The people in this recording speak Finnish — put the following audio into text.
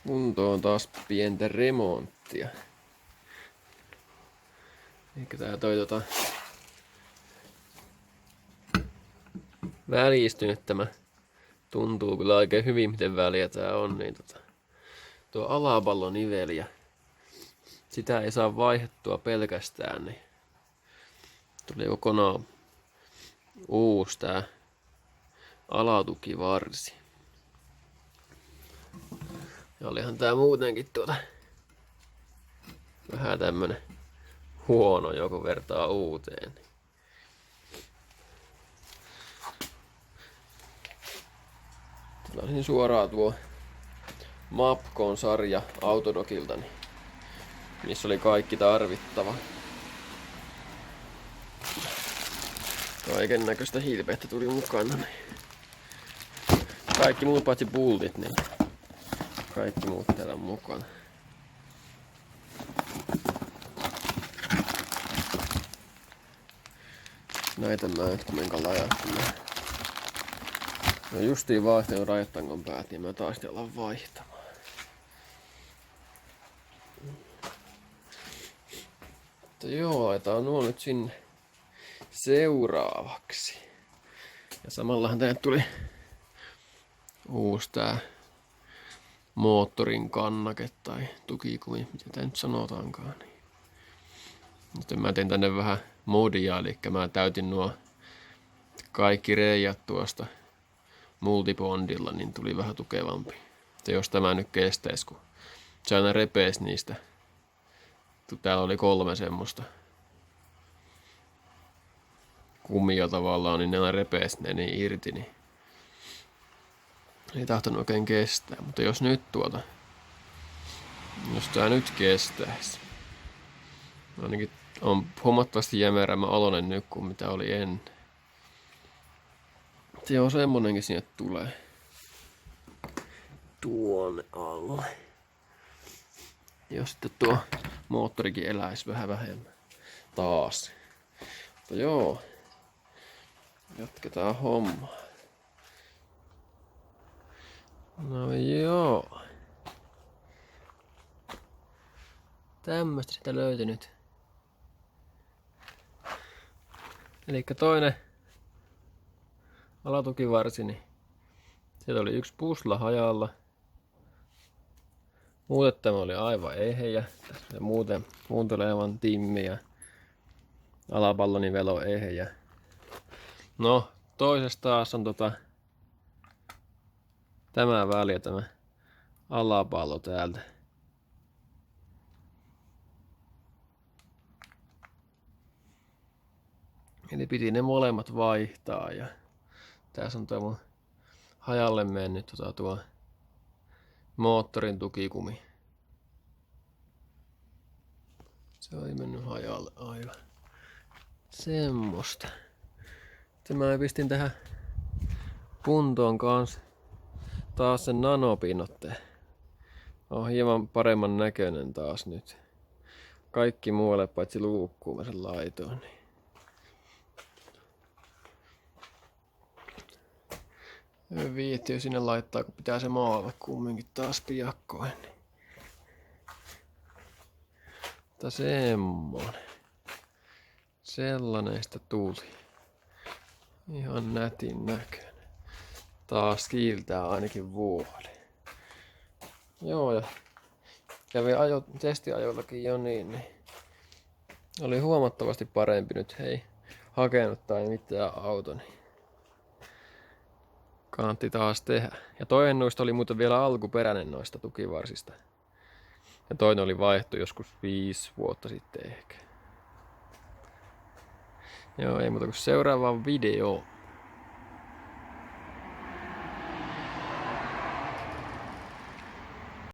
kuntoon taas pientä remonttia. Eikä tää toi välistynyt tämä. Tuntuu kyllä oikein hyvin miten väliä tää on, niin tuo alapalloniveli ja sitä ei saa vaihdettua pelkästään, niin tuli kokonaan uusi tää alatukivarsi. Ja olihan tää muutenkin vähän tämmönen huono, joku vertaa uuteen. Tilasin suoraan tuo Mapcon sarja Autodocilta, missä oli kaikki tarvittava. Kaiken näköistä hilpeettä tuli mukana. Niin. Kaikki muut paitsi pultit, niin kaikki muut täällä on mukana. Näitä mä nyt kuinka lajattelin. No justiin vaihtanut rajoittangon päät, niin mä taas alan vaihtamaan. Mutta joo, laitetaan nuo nyt sinne seuraavaksi. Ja samallahan tänne tuli uusi tää moottorin kannake tai tukikumi, mitä tää nyt sanotaankaan. Nyt mä tein tänne vähän modia, eli mä täytin nuo kaikki reijät tuosta multibondilla, niin tuli vähän tukevampi. Ja jos tämä nyt kestäisi, kun se aina repeisi niistä. Täällä oli 3 semmoista kumia tavallaan, niin ne aina repeisi ne niin irti, niin ei tahtonut oikein kestää. Mutta jos nyt jos tää nyt kestäisi, ainakin on huomattavasti jämerämmä oloinen nyt kuin mitä oli ennen. Joo, semmonenkin sinne tulee. Tuonne alle. Jos sitten tuo moottorikin eläisi vähän vähemmän. Taas. Mutta joo. Jatketaan hommaa. No joo. Tämmöstä sitä löytyi nyt. Elikkä toinen alatukivarsi, niin siellä oli yksi pusla hajalla. Muuten tämä oli aivan eheä ja muuten kuuntelevan timmi ja alapallonivelo eheä. No, toisessa taas on tämä väli, tämä alapallo täältä. Eli piti ne molemmat vaihtaa ja tässä on tuo mun hajalle mennyt tuo moottorin tukikumi. Se oli mennyt hajalle aivan. Semmosta. Sitten mä pistin tähän kuntoon kanssa taas sen nanopinotteen. On hieman paremman näköinen taas nyt. Kaikki muualle paitsi luukkuun mä sen laitoin. Ei viitti sinne laittaa, kun pitää se maalla kumminkin taas piakkoin. Mutta semmonen. Sellainen sitä tuli. Ihan nätin näköinen. Taas kiiltää ainakin vuoden. Joo, ja kävi testiajoillakin jo niin oli huomattavasti parempi nyt. Hei, hakenut tai mitään autoni. Kannatti taas tehdä. Ja toinen noista oli muuten vielä alkuperäinen noista tukivarsista. Ja toinen oli vaihtu joskus 5 vuotta sitten ehkä. Joo, ei muuta kuin seuraava video.